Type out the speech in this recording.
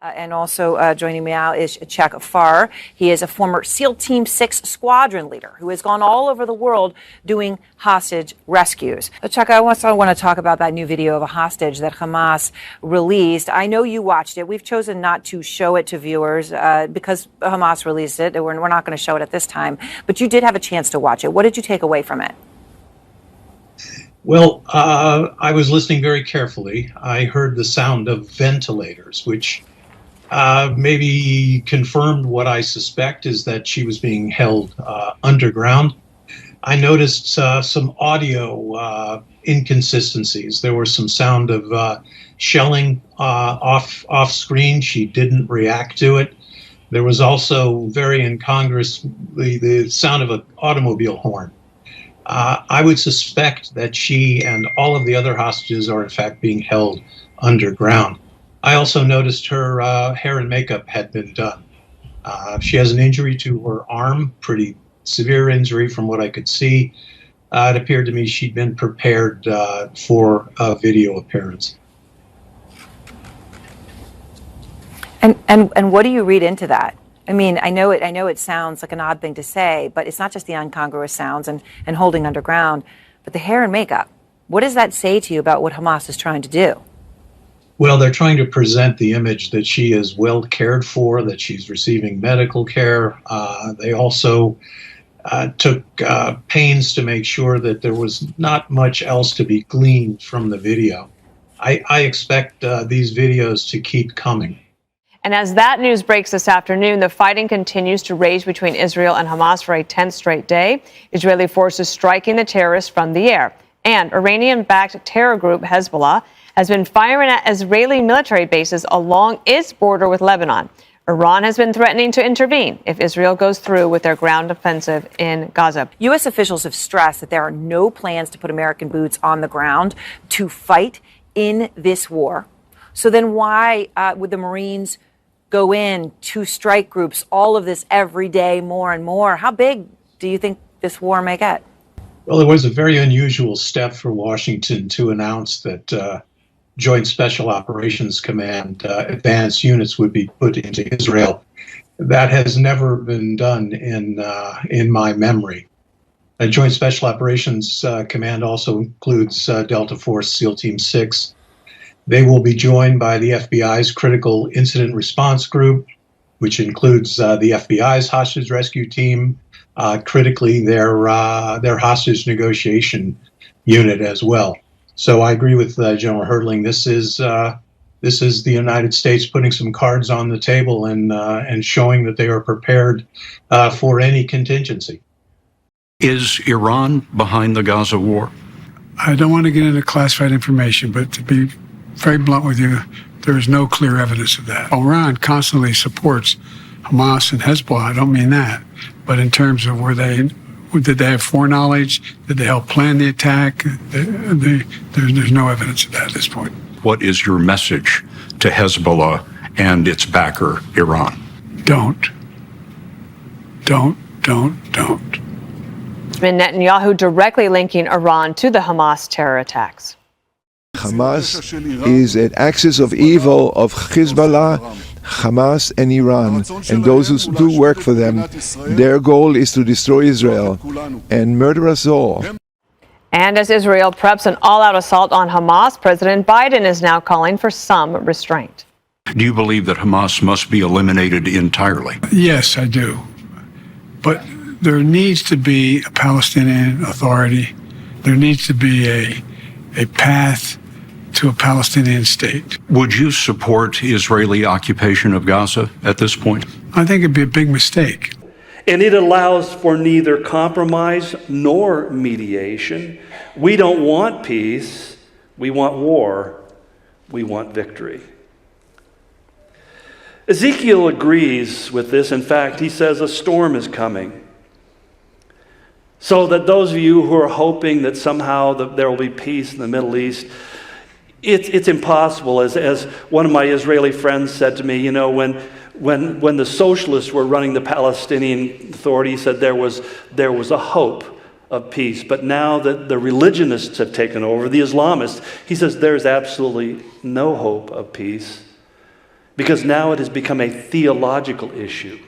And also joining me now is Chek Farr. He is a former SEAL Team 6 squadron leader who has gone all over the world doing hostage rescues. Chek, I also want to talk about that new video of a hostage that Hamas released. I know you watched it. We've chosen not to show it to viewers because Hamas released it. We're not going to show it at this time. But you did have a chance to watch it. What did you take away from it? Well, I was listening very carefully. I heard the sound of ventilators, which maybe confirmed what I suspect is that she was being held underground. I noticed some audio inconsistencies. There was some sound of shelling off screen. She didn't react to it. There was also very incongruous the sound of an automobile horn. I would suspect that she and all of the other hostages are in fact being held underground. I also noticed her hair and makeup had been done. She has an injury to her arm, pretty severe injury from what I could see. It appeared to me she'd been prepared for a video appearance. And what do you read into that? I mean, I know it sounds like an odd thing to say, but it's not just the incongruous sounds and holding underground, but the hair and makeup. What does that say to you about what Hamas is trying to do? Well, they're trying to present the image that she is well cared for, that she's receiving medical care. They also took pains to make sure that there was not much else to be gleaned from the video. I expect these videos to keep coming. And as that news breaks this afternoon, the fighting continues to rage between Israel and Hamas for a 10th straight day. Israeli forces striking the terrorists from the air. And Iranian-backed terror group Hezbollah has been firing at Israeli military bases along its border with Lebanon. Iran has been threatening to intervene if Israel goes through with their ground offensive in Gaza. U.S. officials have stressed that there are no plans to put American boots on the ground to fight in this war. So then why would the Marines go in, to strike groups, all of this every day, more and more? How big do you think this war may get? Well, it was a very unusual step for Washington to announce that Joint Special Operations Command advanced units would be put into Israel. That has never been done in my memory. A Joint Special Operations Command also includes Delta Force SEAL Team 6. They will be joined by the FBI's Critical Incident Response Group, which includes the FBI's hostage rescue team, critically their hostage negotiation unit as well. So I agree with General Herdling. This is the United States putting some cards on the table and showing that they are prepared for any contingency. Is Iran behind the Gaza war? I don't want to get into classified information, but to be very blunt with you, there is no clear evidence of that. Iran constantly supports Hamas and Hezbollah. I don't mean that. But in terms of did they have foreknowledge? Did they help plan the attack? There's no evidence of that at this point. What is your message to Hezbollah and its backer, Iran? Don't. It's been Netanyahu directly linking Iran to the Hamas terror attacks. Hamas is an axis of evil of Hezbollah, Hamas, and Iran, and those who do work for them. Their goal is to destroy Israel and murder us all. And as Israel preps an all-out assault on Hamas, President Biden is now calling for some restraint. Do you believe that Hamas must be eliminated entirely? Yes, I do. But there needs to be a Palestinian Authority. There needs to be a path to a Palestinian state. Would you support Israeli occupation of Gaza at this point? I think it'd be a big mistake. And it allows for neither compromise nor mediation. We don't want peace. We want war. We want victory. Ezekiel agrees with this. In fact, he says a storm is coming. So that those of you who are hoping that somehow there will be peace in the Middle East, it's impossible. As one of my Israeli friends said to me, you know, when the socialists were running the Palestinian Authority, he said there was a hope of peace. But now that the religionists have taken over, the Islamists, he says there's absolutely no hope of peace. because now it has become a theological issue.